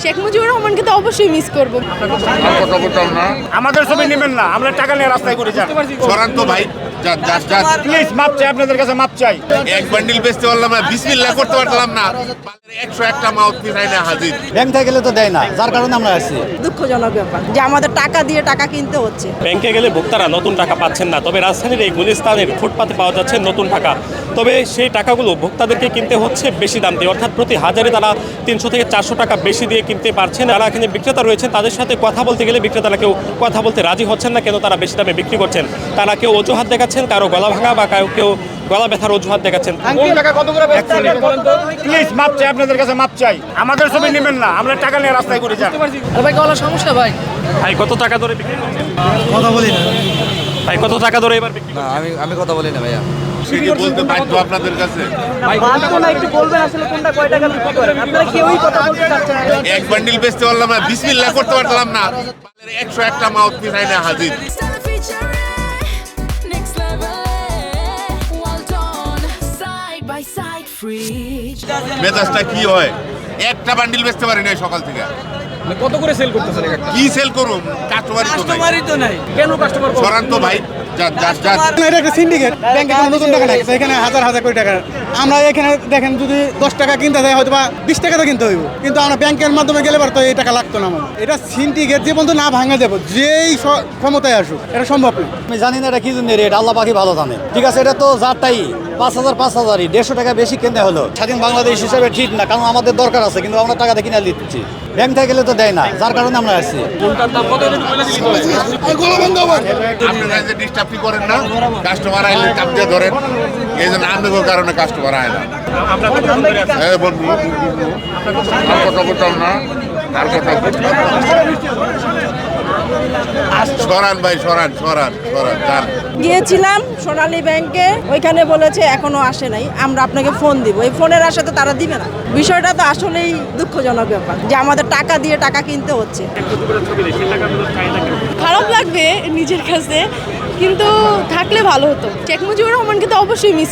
শেখ মুজিবুর রহমানকে তো অবশ্যই মিস করব। আমাদের ছবি নেবেন না, আমরা টাকা নিয়ে রাস্তায় করে যান। সরান তো ভাই, প্লিজ মাপ চাই, আপনাদের কাছে মাপ চাই। এক বান্ডিল বেচতে পারলাম না, বিসমিল্লাহ করতে পারলাম না, 101টা মাউথ পিস আইনা হাজির। ব্যাংক গেলে তো দেয় না, যার কারণে আমরা আসছি। দুঃখজনক ব্যাপার যে আমাদের টাকা দিয়ে টাকা কিনতে হচ্ছে। ব্যাংকে গেলে ভোক্তারা নতুন টাকা পাচ্ছেন না, তবে রাজধানীর এই গুলিস্তানের ফুটপাতে পাওয়া যাচ্ছে নতুন টাকা। তবে সেই টাকাগুলো ভোক্তাদেরকে কিনতে হচ্ছে বেশি দাম দিয়ে, অর্থাৎ প্রতি হাজারে তারা 300 থেকে 400 টাকা বেশি দিয়ে কিনতে পারছেন। যারা এখানে বিক্রেতা রয়েছেন তাদের সাথে কথা বলতে গেলে বিক্রেতারা কেউ কথা বলতে রাজি হচ্ছেন না, কেন তারা বেশি দামে বিক্রি করছেন। তারা কেউ অজুহাত দেখাচ্ছেন, কারো গলা ভাঙা বা কেউ গলা ব্যথার অজুহাত দেখাচ্ছেন। প্লিজ মাপ চাই, আপনাদের কাছে মাপ চাই। আমাদের ছবি নেবেন না, আমরা টাকা নিয়ে রাস্তায় করে যান। ভাই গলা সমস্যা ভাই। ভাই কত টাকা ধরে বিক্রি করছেন? কথা বলি না ভাই কত টাকা ধরে এবার বিক্রি? না, আমি কথা বলি না ভাইয়া। সেটা বলতে বাধ্য আপনাদের কাছে। এক বান্ডিল বেচতে পারলাম না, বিসমিল্লাহ করতে পারলাম না, 101টা মাউথ পিস আইনা হাজির। মেজাজটা কি হয়, একটা বান্ডিল বেচতে পারি না সকাল থেকে। কত করে সেল করতেছেন? কি সেল করুম, কাস্টমারই তো নাই। কেন কাস্টমার? সরান তো ভাই, এটা একটা সিন্ডিকেট, ব্যাংকে কোনো নতুন টাকা নাই, এখানে হাজার হাজার কোটি টাকা। আমরা এখানে দেখেন যদি 10 টাকা কিনতে যায় হয়তো বা 20 টাকাতে কিনতে হইব, কিন্তু আমরা ব্যাংকের মাধ্যমে গেলে তো এই টাকা লাগতো না আমাদের। এটা সিন্ডিকেট যে পর্যন্ত না ভাঙা যাবো, যেই ক্ষমতায় আসুক, এটা সম্ভব না। আমি জানি না এটা কি জন্য রেট, আল্লাহ পাখি ভালো জানে। ঠিক আছে, এটা তো যারটাই 5,000 150 টাকা বেশি কিনতে হলো। স্বাধীন বাংলাদেশ হিসেবে ঠিক না, কারণ আমাদের দরকার আছে, কিন্তু আমরা টাকাতে কিনে দিচ্ছি। ব্যাংক গেলে তো দেয় না, যার কারণে আমরা আসছি। আপনারা যে ডিস্টার্ব করেন না, কাস্টমার আইলে চাপ দিয়ে ধরেন, এই জন্য আপনাদের কারণে কাস্টমার আয় না। হ্যাঁ বন্ধু, আর কথা বলতাম না, আর কথা বলতাম। সরান ভাই, সরান সরান সরান যান। গিয়েছিলাম সোনালী ব্যাংকে, ওইখানে বলেছে এখনো আসে নাই, আমরা আপনাকে ফোন দিব। এই ফোনের আশাতে তারা দিবে না। বিষয়টা তো আসলেই দুঃখজনক ব্যাপার যে আমাদের টাকা দিয়ে টাকা কিনতে হচ্ছে। খারাপ লাগবে নিজের কাছে, কিন্তু থাকলে ভালো হতো। শেখ মুজিবুর রহমানকে তো অবশ্যই মিস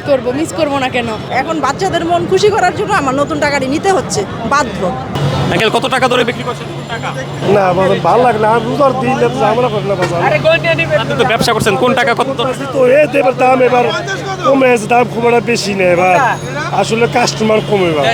করবো না কেন। এখন বাচ্চাদের মন খুশি করার জন্য আমার নতুন টাকাটি নিতে হচ্ছে বাধ্য। আঙ্কেল কত টাকা ধরে বিক্রি করছেন টাকা? না বাজার ভালো লাগে না, রোজার দিলে আমরা করি না বাজার। আপনি তো ব্যবসা করছেন, কোন টাকা কত ধরে? তো এবার দাম এবার কমে আছে, দাম খুব একটা বেশি নেই এবার, আসলে কাস্টমার কমে এবার।